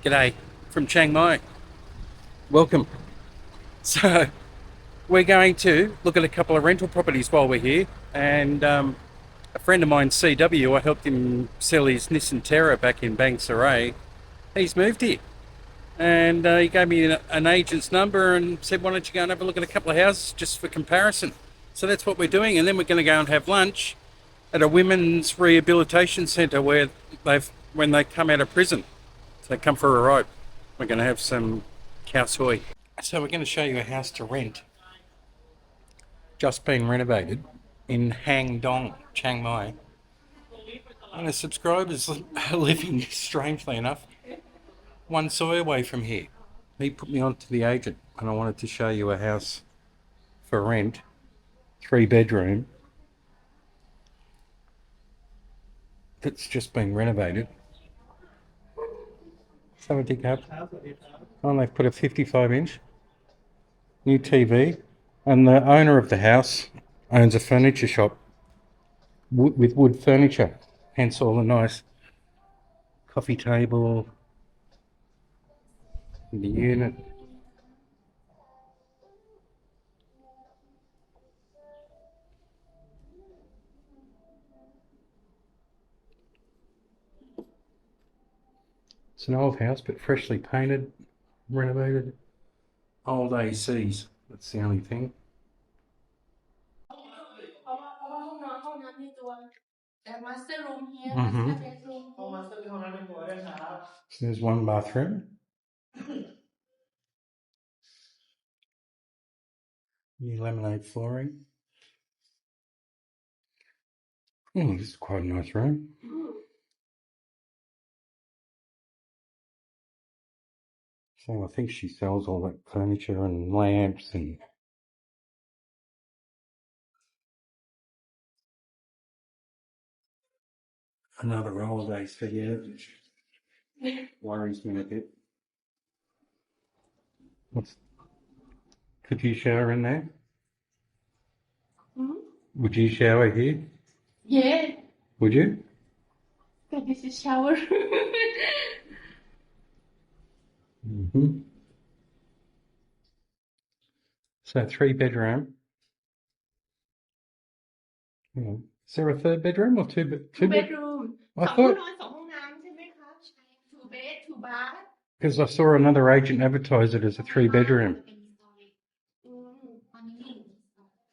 G'day from Chiang Mai. Welcome. So, we're going to look at a couple of rental properties while we're here. And a friend of mine, CW, I helped him sell his Nissan Terra back in Bangsaray. He's moved here. And he gave me an agent's number and said, why don't you go and have a look at a couple of houses just for comparison? So that's what we're doing. And then we're going to go and have lunch at a women's rehabilitation centre where when they come out of prison. So they come for a ride. We're going to have some Khao Soi. So we're going to show you a house to rent, just been renovated, in Hang Dong, Chiang Mai. And a subscriber's living, strangely enough, one soy away from here. He put me on to the agent and I wanted to show you a house for rent, 3 bedroom, that's just been renovated. Somebody up. Oh, they've put a 55-inch new TV, and the owner of the house owns a furniture shop with wood furniture, hence all the nice coffee table in the unit. It's an old house but freshly painted, renovated. Old ACs, that's the only thing. Mm-hmm. So there's one bathroom. New laminate flooring. Oh, this is quite a nice room. So I think she sells all that furniture and lamps and another old AC, yeah, which worries me a bit. Could you shower in there? Would you shower here? Yeah, Would you? but this is shower. Mm-hmm. So 3 bedroom. Yeah. Is there a third bedroom or Two bed? bedroom. I 2 ห้อง thought, นอน 2 ห้องน้ำใช่ไหมคะ Two bed, two bath. because I saw another agent advertise it as a 3 bedroom.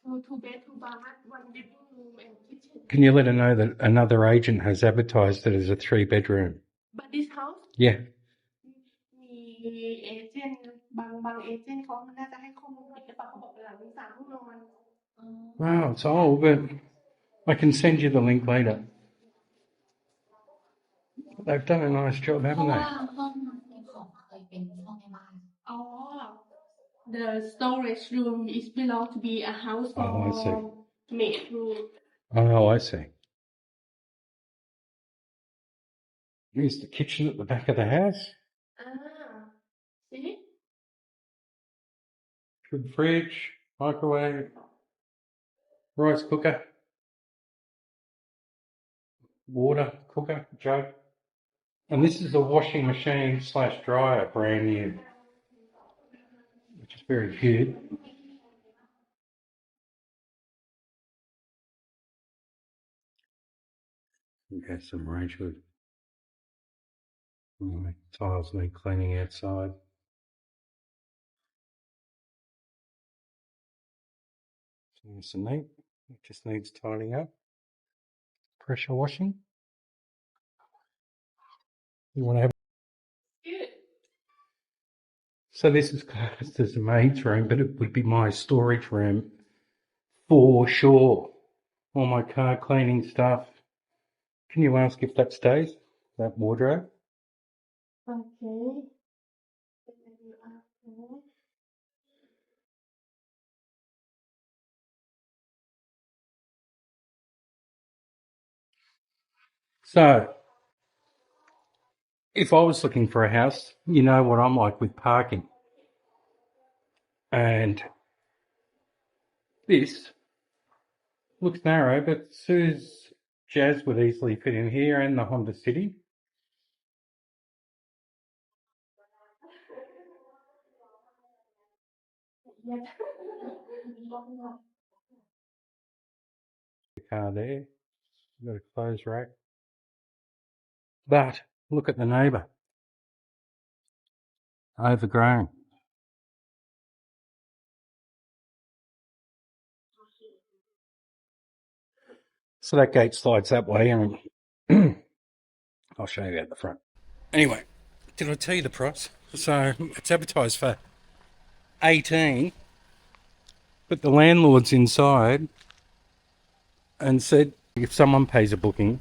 2 bed, two bath, 1 living room and kitchen. Can you let her know that another agent has advertised it as a 3 bedroom? But this house Yeah. มีเอเจนต์บางเอเจนต์เขาน่าจะให้ข้อมูลผิดหรือเปล่าเขาบอกหลัง3 ห้องนอน Wow, it's old, but I can send you the link later. They've done a nice job, เพ haven't ราะว่า they? ห้องเก็บของเคยเป็นห้องแม่บ้าน อ๋อ The storage room is belong to be a house for Oh, I see. maid room. Oh, I see. Here's the kitchen at the back of the house. See? Good fridge, microwave, rice cooker, water cooker, jug. And this is a washing machine / dryer, brand new, which is very good. Okay, some rangewood. Tiles need cleaning outside. Nice and neat. It just needs tidying up. Pressure washing. You want to have. Good. So this is classed as a maid's room, but it would be my storage room for sure. All my car cleaning stuff. Can you ask if that stays? That wardrobe? Okay. So, if I was looking for a house, you know what I'm like with parking. And this looks narrow, but Sue's Jazz would easily fit in here and the Honda City. The car there. Got a clothes rack. But look at the neighbour. Overgrown. So that gate slides that way, and I'll show you at the front. Anyway, did I tell you the price? So it's advertised for 18, but the landlord's inside and said if someone pays a booking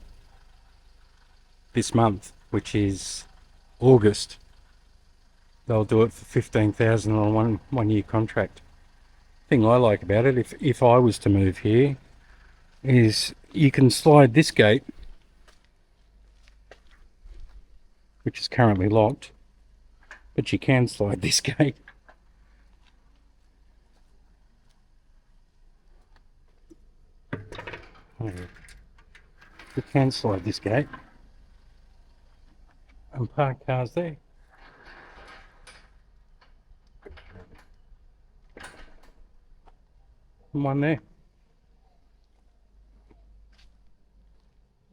this month, which is August, they'll do it for 15,000 on a one year contract. Thing I like about it, if I was to move here, is you can slide this gate, which is currently locked, but you can slide this gate. You can slide this gate and park cars there. And one there.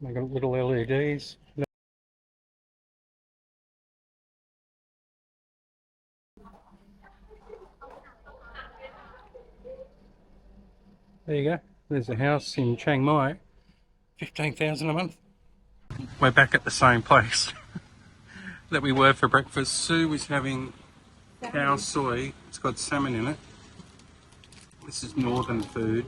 They got little LEDs. There you go. There's a house in Chiang Mai, 15,000 a month. We're back at the same place that we were for breakfast. Sue was having Khao Soi. It's got salmon in it. This is northern food.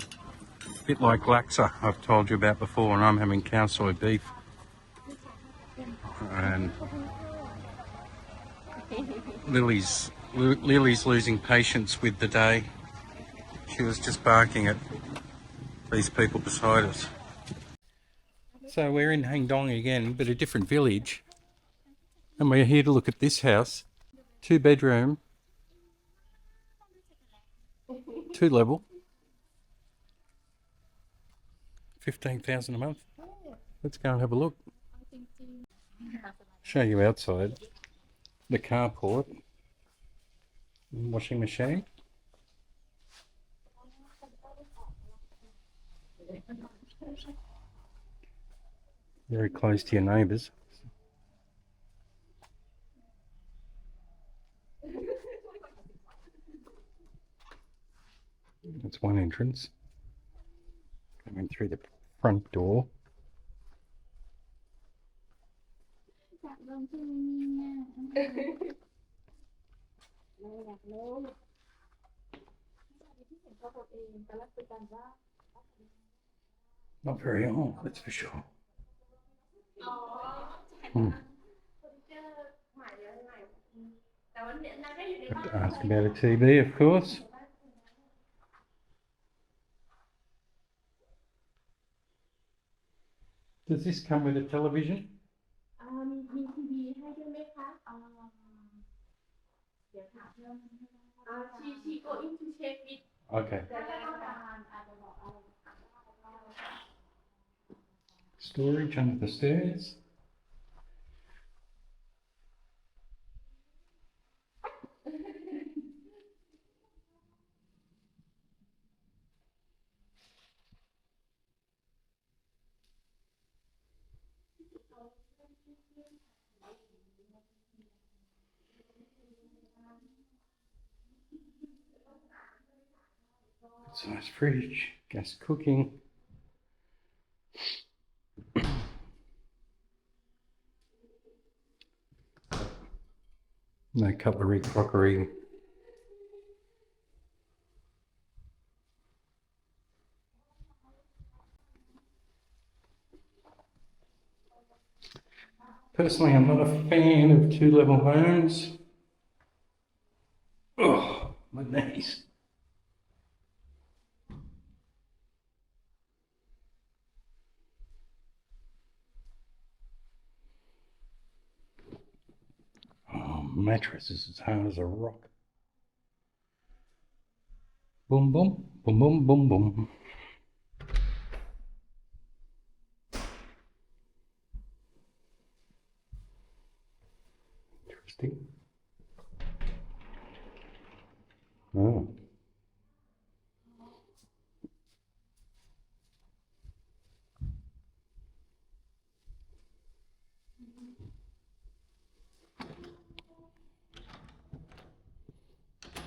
A bit like laksa I've told you about before, and I'm having Khao Soi beef. And Lily's losing patience with the day. She was just barking at these people beside us. So we're in Hang Dong again, but a different village. And we're here to look at this house. 2-bedroom, 2-level, 15,000 a month. Let's go and have a look. Show you outside. The carport, washing machine. Very close to your neighbours. That's one entrance. Coming through the front door. Not very old, that's for sure. Have to ask about a TV, of course. Does this come with a television? มีทีวีให้ด้วยไหมคะเดี๋ยวถามเรื่องshe going to check it. Okay. Storage under the stairs. It's a nice fridge, gas cooking. No cutlery, crockery. Personally, I'm not a fan of 2-level homes. Oh, my knees. Oh, mattress is as hard as a rock. Boom, boom, boom, boom, boom, boom. Interesting. Oh,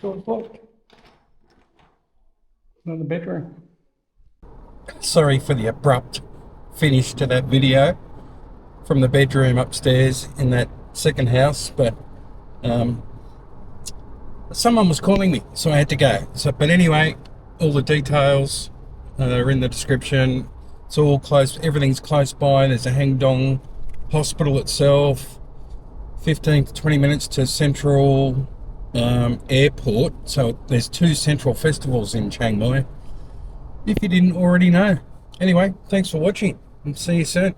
Door's locked. Another bedroom. Sorry for the abrupt finish to that video from the bedroom upstairs in that second house, but someone was calling me, so I had to go. But anyway, all the details are in the description. It's all close, everything's close by. There's a Hang Dong hospital itself, 15 to 20 minutes to Central Airport. So there's 2 central festivals in Chiang Mai, if you didn't already know. Anyway, thanks for watching and see you soon.